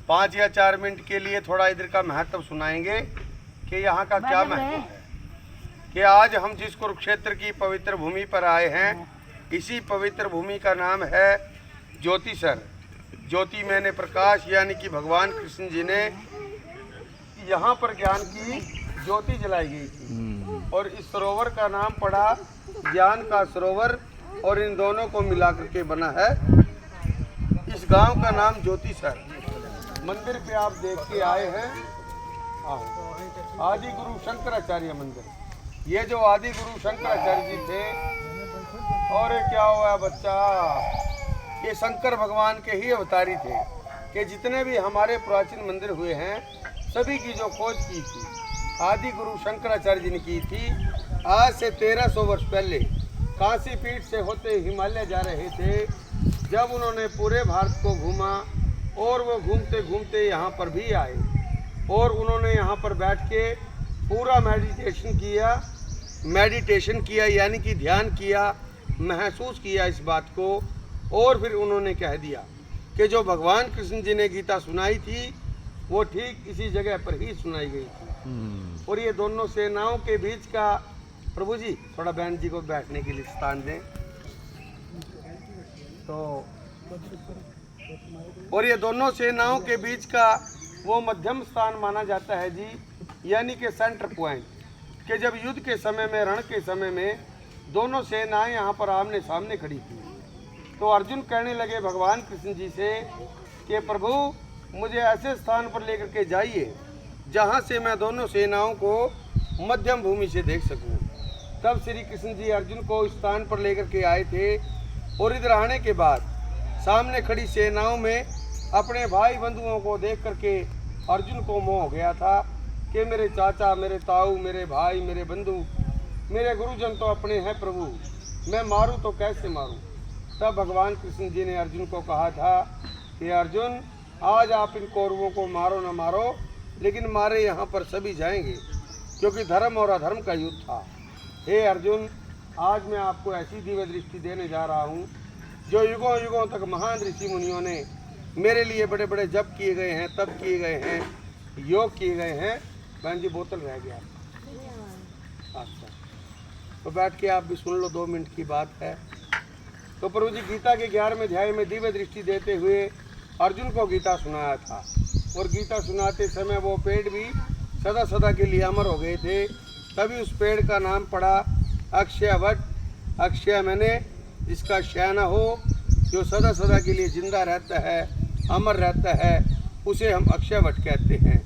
5 या 4 मिनट के लिए थोड़ा इधर का महत्व सुनाएंगे कि यहाँ का क्या महत्व है। कि आज हम जिस कुरुक्षेत्र की पवित्र भूमि पर आए हैं, इसी पवित्र भूमि का नाम है ज्योतिसर। ज्योति मैंने प्रकाश, यानी कि भगवान कृष्ण जी ने यहाँ पर ज्ञान की ज्योति जलाई गई थी और इस सरोवर का नाम पड़ा ज्ञान का सरोवर और इन दोनों को मिला करके बना है इस गांव का नाम ज्योतिसर। मंदिर पे आप देख के आए हैं आदि गुरु शंकराचार्य मंदिर। ये जो आदि गुरु शंकराचार्य जी थे, और क्या हुआ बच्चा, ये शंकर भगवान के ही अवतारी थे कि जितने भी हमारे प्राचीन मंदिर हुए हैं सभी की जो खोज की थी आदि गुरु शंकराचार्य जी ने की थी। आज से 1300 वर्ष पहले काशी पीठ से होते हिमालय जा रहे थे, जब उन्होंने पूरे भारत को घूमा और वो घूमते घूमते यहाँ पर भी आए और उन्होंने यहाँ पर बैठ के पूरा मेडिटेशन किया यानी कि ध्यान किया, महसूस किया इस बात को, और फिर उन्होंने कह दिया कि जो भगवान कृष्ण जी ने गीता सुनाई थी वो ठीक इसी जगह पर ही सुनाई गई थी। और ये दोनों सेनाओं के बीच का, प्रभु जी थोड़ा बहन जी को बैठने के लिए स्थान दें, तो और ये दोनों सेनाओं के बीच का वो मध्यम स्थान माना जाता है जी, यानी कि सेंटर पॉइंट। कि जब युद्ध के समय में, रण के समय में दोनों सेनाएं यहाँ पर आमने सामने खड़ी थी, तो अर्जुन कहने लगे भगवान कृष्ण जी से कि प्रभु मुझे ऐसे स्थान पर लेकर के जाइए जहाँ से मैं दोनों सेनाओं को मध्यम भूमि से देख सकूं। तब श्री कृष्ण जी अर्जुन को इस स्थान पर लेकर के आए थे और इधर आने के बाद सामने खड़ी सेनाओं में अपने भाई बंधुओं को देख करके अर्जुन को मोह हो गया था कि मेरे चाचा, मेरे ताऊ, मेरे भाई, मेरे बंधु, मेरे गुरुजन तो अपने हैं प्रभु, मैं मारूं तो कैसे मारूं। तब भगवान कृष्ण जी ने अर्जुन को कहा था कि अर्जुन आज आप इन कौरवों को मारो न मारो, लेकिन मारे यहाँ पर सभी जाएंगे, क्योंकि धर्म और अधर्म का युद्ध था। हे अर्जुन, आज मैं आपको ऐसी दिव्य दृष्टि देने जा रहा हूँ जो युगों युगों तक महान ऋषि मुनियों ने मेरे लिए बड़े बड़े जप किए गए हैं, तप किए गए हैं, योग किए गए हैं। बहन जी बोतल रह गया, अच्छा तो बैठ के आप भी सुन लो, 2 मिनट की बात है। तो प्रभु जी गीता के 11वें अध्याय में दिव्य दृष्टि देते हुए अर्जुन को गीता सुनाया था, और गीता सुनाते समय वो पेड़ भी सदा सदा के लिए अमर हो गए थे। तभी उस पेड़ का नाम पड़ा अक्षय वट। अक्षय मैंने जिसका क्षय न हो, जो सदा सदा के लिए जिंदा रहता है, अमर रहता है, उसे हम अक्षय वट कहते हैं।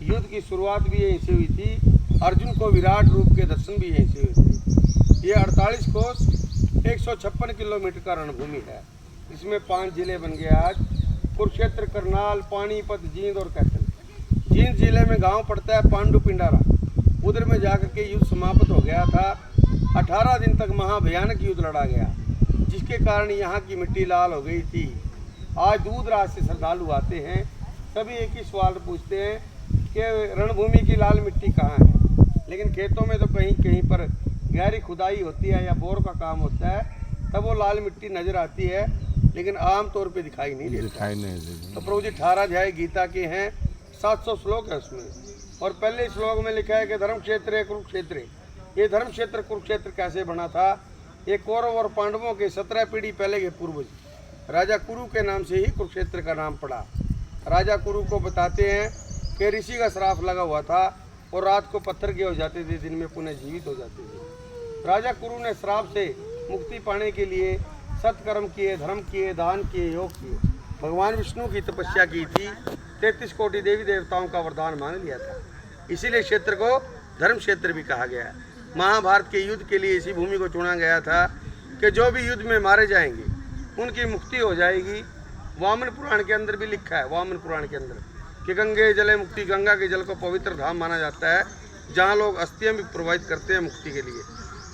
युद्ध की शुरुआत भी यहीं से हुई थी, अर्जुन को विराट रूप के दर्शन भी यहीं से हुए थे। ये 48 कोस 156 किलोमीटर का रणभूमि है। इसमें 5 जिले बन गए आज, कुरुक्षेत्र, करनाल, पानीपत, जींद और कैथल। जींद जिले में गांव पड़ता है पांडु पिंडारा, उधर में जाकर के युद्ध समाप्त हो गया था। 18 दिन तक महाभयानक युद्ध लड़ा गया, जिसके कारण यहाँ की मिट्टी लाल हो गई थी। आज दूर रात से श्रद्धालु आते हैं, सभी एक ही सवाल पूछते हैं कि रणभूमि की लाल मिट्टी कहाँ है। लेकिन खेतों में तो कहीं कहीं पर गहरी खुदाई होती है या बोर का काम होता है, तब वो लाल मिट्टी नजर आती है, लेकिन आम तौर पे दिखाई नहीं देती। तो प्रभु जी 18 अध्याय गीता के हैं, 700 श्लोक है उसमें, और पहले श्लोक में लिखा है कि धर्म क्षेत्र है कुरुक्षेत्र। ये धर्म क्षेत्र कुरुक्षेत्र कैसे बना था? ये कौरव और पांडवों के 17 पीढ़ी पहले के पूर्वज राजा कुरु के नाम से ही कुरुक्षेत्र का नाम पड़ा। राजा कुरु को बताते हैं कि ऋषि का श्राप लगा हुआ था और रात को पत्थर के हो जाते थे, दिन में पुनः जीवित हो जाते थे। राजा कुरु ने श्राप से मुक्ति पाने के लिए सत्कर्म किए, धर्म किए, दान किए, योग किए, भगवान विष्णु की तपस्या की थी, 33 कोटि देवी देवताओं का वरदान मान लिया था। इसीलिए क्षेत्र को धर्म क्षेत्र भी कहा गया है। महाभारत के युद्ध के लिए इसी भूमि को चुना गया था कि जो भी युद्ध में मारे जाएंगे उनकी मुक्ति हो जाएगी। वामन पुराण के अंदर भी लिखा है, वामन पुराण के अंदर कि गंगे जले मुक्ति, गंगा के जल को पवित्र धाम माना जाता है, जहाँ लोग अस्थियां भी प्रवाहित करते हैं मुक्ति के लिए।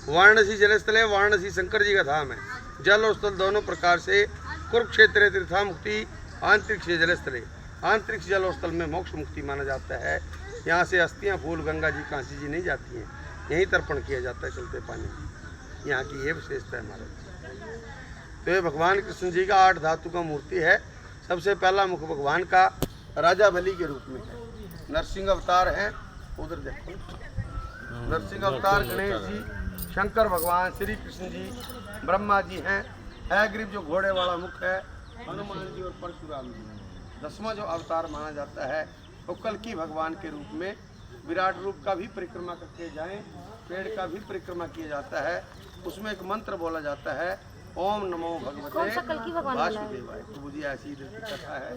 वाराणसी जलस्थल है, वाराणसी शंकर जी का धाम है। जल और स्थल दोनों प्रकार से कुरुक्षेत्र तीर्था मुक्ति, आंतरिक जलस्थल, आंतरिक जल और स्थल में मोक्ष मुक्ति माना जाता है। यहाँ से अस्थियाँ फूल गंगा जी, काशी जी नहीं जाती हैं, यहीं तर्पण किया जाता है चलते पानी में। यहाँ की ये विशेषता है हमारे। तो ये भगवान कृष्ण जी का 8 धातु का मूर्ति है, सबसे पहला मुख भगवान का राजा बलि के रूप में है। नरसिंह अवतार हैं, उधर देखो, नरसिंह अवतार गणेश जी, शंकर भगवान, श्री कृष्ण जी, ब्रह्मा जी हैं। हयग्रीव जो घोड़े वाला मुख है, हनुमान जी और परशुराम जी। 10वां जो अवतार माना जाता है वो कल्कि भगवान के रूप में विराट रूप का भी परिक्रमा करके जाएं, पेड़ का भी परिक्रमा किया जाता है। उसमें एक मंत्र बोला जाता है, ओम नमो भगवते वासुदेवाय। तो मुझे ऐसी कथा है।